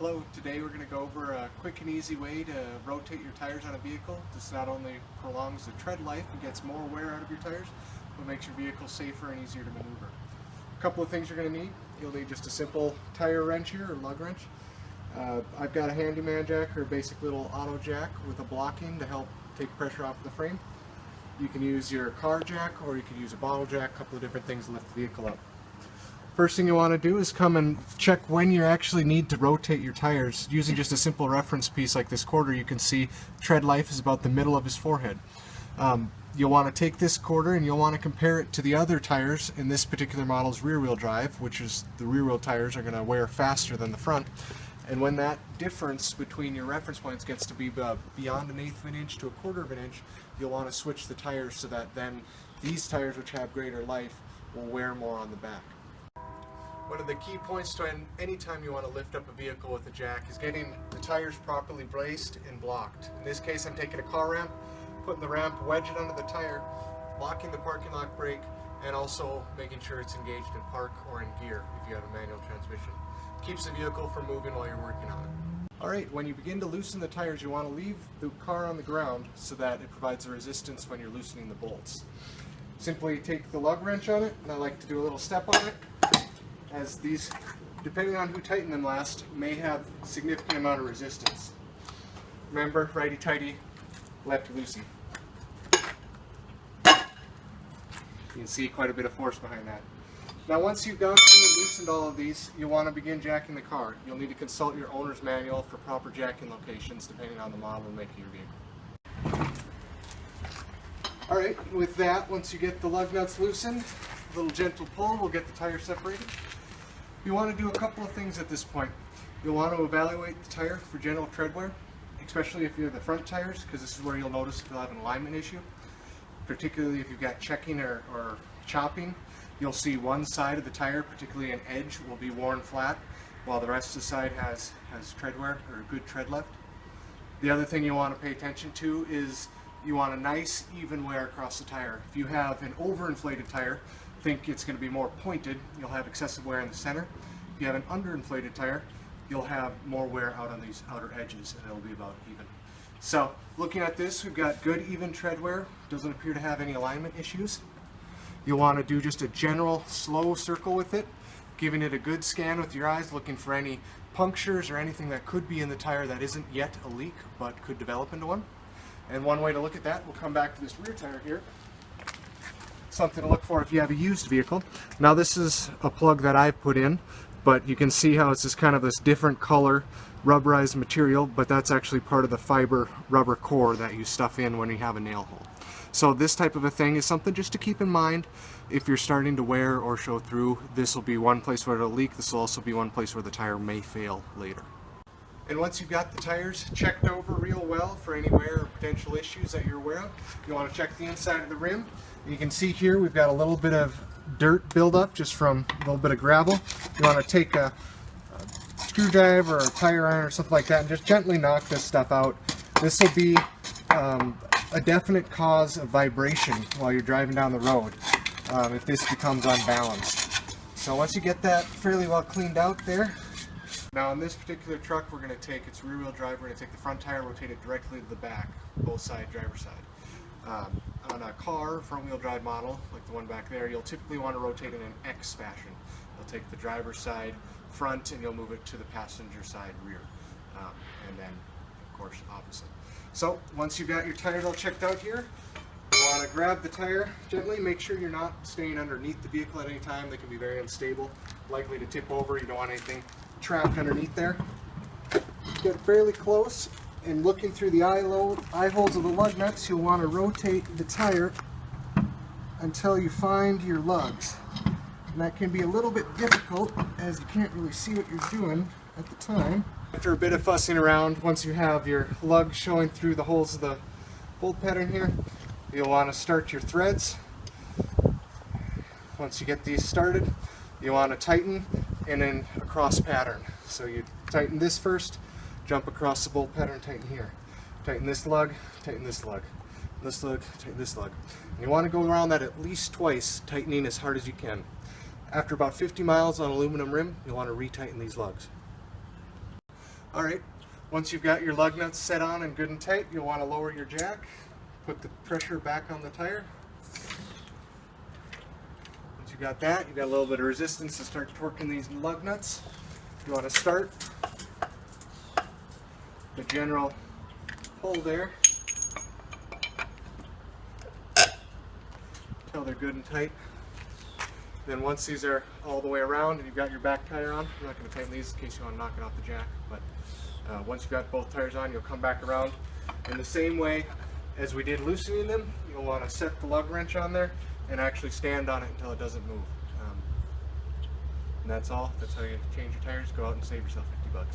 Hello, today we're going to go over a quick and easy way to rotate your tires on a vehicle. This not only prolongs the tread life and gets more wear out of your tires, but makes your vehicle safer and easier to maneuver. A couple of things you're going to need. You'll need just a simple tire wrench here, or lug wrench. I've got a handyman jack, or a basic little auto jack with a blocking to help take pressure off the frame. You can use your car jack, or you can use a bottle jack, a couple of different things to lift the vehicle up. First thing you want to do is come and check when you actually need to rotate your tires. Using just a simple reference piece like this quarter, you can see tread life is about the middle of his forehead. You'll want to take this quarter and you'll want to compare it to the other tires in this particular model's rear wheel drive, which is the rear wheel tires are going to wear faster than the front. And when that difference between your reference points gets to be beyond 1/8 of an inch to 1/4 of an inch, you'll want to switch the tires so that then these tires, which have greater life, will wear more on the back. One of the key points to any time you want to lift up a vehicle with a jack is getting the tires properly braced and blocked. In this case, I'm taking a car ramp, putting the ramp, wedge it under the tire, locking the parking lock brake, and also making sure it's engaged in park or in gear if you have a manual transmission. Keeps the vehicle from moving while you're working on it. Alright, when you begin to loosen the tires, you want to leave the car on the ground so that it provides a resistance when you're loosening the bolts. Simply take the lug wrench on it, and I like to do a little step on it, as these, depending on who tightened them last, may have a significant amount of resistance. Remember, righty-tighty, lefty-loosey. You can see quite a bit of force behind that. Now once you've gone through and loosened all of these, you'll want to begin jacking the car. You'll need to consult your owner's manual for proper jacking locations depending on the model and make of your vehicle. Alright, with that, once you get the lug nuts loosened, a little gentle pull will get the tire separated. You want to do a couple of things at this point. You'll want to evaluate the tire for general tread wear, especially if you're the front tires, because this is where you'll notice if you'll have an alignment issue. Particularly if you've got checking or chopping, you'll see one side of the tire, particularly an edge, will be worn flat, while the rest of the side has tread wear or good tread left. The other thing you want to pay attention to is you want a nice even wear across the tire. If you have an overinflated tire, think it's going to be more pointed, you'll have excessive wear in the center. If you have an underinflated tire, you'll have more wear out on these outer edges, and it'll be about even. So looking at this, we've got good even tread wear, doesn't appear to have any alignment issues. You'll want to do just a general slow circle with it, giving it a good scan with your eyes, looking for any punctures or anything that could be in the tire that isn't yet a leak but could develop into one. And one way to look at that, we'll come back to this rear tire here. Something to look for if you have a used vehicle. Now this is a plug that I've put in, but you can see how it's just kind of this different color rubberized material, but that's actually part of the fiber rubber core that you stuff in when you have a nail hole. So this type of a thing is something just to keep in mind if you're starting to wear or show through. This will be one place where it'll leak. This will also be one place where the tire may fail later. And once you've got the tires checked over real well for any wear or potential issues that you're aware of, you want to check the inside of the rim. You can see here we've got a little bit of dirt buildup just from a little bit of gravel. You want to take a screwdriver or a tire iron or something like that and just gently knock this stuff out. This will be a definite cause of vibration while you're driving down the road if this becomes unbalanced. So once you get that fairly well cleaned out there, now on this particular truck we're going to take its rear wheel drive, we're going to take the front tire and rotate it directly to the back, both side, driver's side. On a car, front wheel drive model, like the one back there, you'll typically want to rotate in an X fashion. You'll take the driver's side front and you'll move it to the passenger side rear. And then, of course, opposite. So, once you've got your tires all checked out here, you want to grab the tire gently. Make sure you're not staying underneath the vehicle at any time. They can be very unstable, likely to tip over. You don't want anything trapped underneath there. Get fairly close, and looking through the eye holes of the lug nuts, you'll want to rotate the tire until you find your lugs. And that can be a little bit difficult as you can't really see what you're doing at the time. After a bit of fussing around, once you have your lugs showing through the holes of the bolt pattern here, you'll want to start your threads. Once you get these started, you want to tighten and then a cross pattern. So you tighten this first, jump across the bolt pattern, tighten here. Tighten this lug, tighten this lug. This lug, tighten this lug. And you want to go around that at least twice, tightening as hard as you can. After about 50 miles on aluminum rim, you'll want to retighten these lugs. Alright, once you've got your lug nuts set on and good and tight, you'll want to lower your jack, put the pressure back on the tire. Once you got that, you got a little bit of resistance to start torquing these lug nuts. You want to start the general pull there until they're good and tight. Then once these are all the way around and you've got your back tire on, I'm not going to tighten these in case you want to knock it off the jack, but once you've got both tires on, you'll come back around in the same way as we did loosening them. You'll want to set the lug wrench on there and actually stand on it until it doesn't move. And that's all. That's how you change your tires. Go out and save yourself $50.